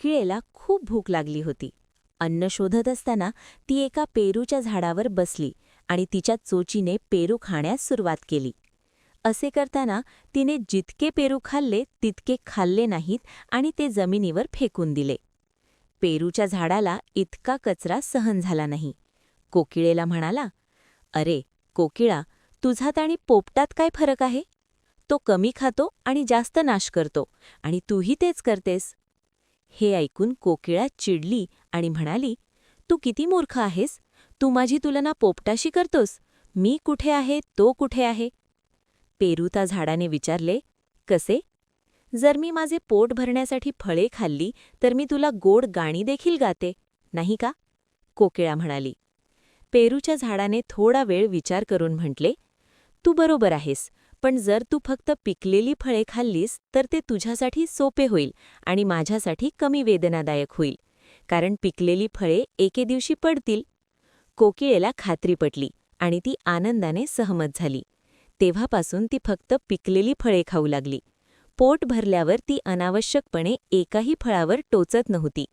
कोकिळेला खूप भूक लागली होती. अन्न शोधत असताना ती एका पेरूच्या झाडावर बसली आणि तिच्या चोचीने पेरू खाण्यास सुरुवात केली. असे करताना तिने जितके पेरू खाल्ले तितके खाल्ले नाहीत आणि ते जमिनीवर फेकून दिले. पेरूच्या झाडाला इतका कचरा सहन झाला नाही. कोकिळेला म्हणाला, "अरे कोकिळा, तुझ्यात आणि पोपटात काय फरक आहे? तो कमी खातो आणि जास्त नाश करतो, आणि तूही तेच करतेस." हे ऐकून कोकिळा चिडली आणि म्हणाली, "तू किती मूर्ख आहेस? तू माझी तुलना पोपटाशी करतोस? मी कुठे आहे, तो कुठे आहे?" पेरूच्या झाडाने विचारले, "कसे? जर मी माझे पोट भरण्यासाठी फळे खाल्ली तर मी तुला गोड गाणी देखील गाते, नाही का?" कोकिळा म्हणाली. पेरूच्या झाडाने थोडा वेळ विचार करून म्हटले, "तू बरोबर आहेस, पण जर तू फक्त पिकलेली फळे खाल्लीस तर ते तुझ्यासाठी सोपे होईल आणि माझ्यासाठी कमी वेदनादायक होईल, कारण पिकलेली फळे एके दिवशी पडतील." कोकिळेला खात्री पटली आणि ती आनंदाने सहमत झाली. तेव्हापासून ती फक्त पिकलेली फळे खाऊ लागली. पोट भरल्यावर ती अनावश्यकपणे एकाही फळावर टोचत नव्हती.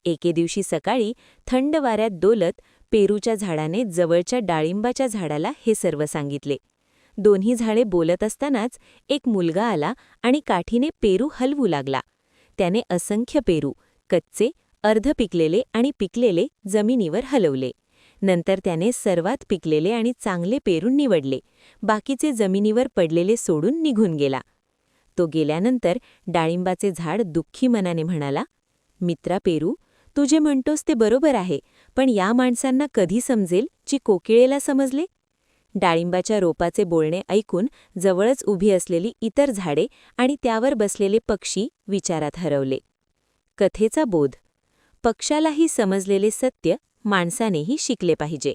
एके दिवशी सकाळी थंड वाऱ्यात डोलत पेरूच्या झाडाने जवळच्या डाळिंबाच्या झाडाला हे सर्व सांगितले. दोन्ही झाडे बोलत असतानाच एक मुलगा आला आणि काठीने पेरू हलवू लागला. त्याने असंख्य पेरू, कच्चे, अर्ध पिकलेले आणि पिकलेले, जमिनीवर हलवले. नंतर त्याने सर्वात पिकलेले आणि चांगले पेरू निवडले. बाकीचे जमिनीवर पडलेले सोडून निघून गेला. तो गेल्यानंतर डाळिंबाचे झाड दुःखी मनाने म्हणाला, "मित्रा पेरू, तू जे म्हणतोस ते बरोबर आहे, पण या माणसांना कधी समजेल जी कोकिळेला समजले?" डाळिंबाच्या रोपाचे बोलणे ऐकून जवळच उभी असलेली इतर झाडे आणि त्यावर बसलेले पक्षी विचारात हरवले. कथेचा बोध: पक्षालाही समजलेले सत्य माणसानेही शिकले पाहिजे.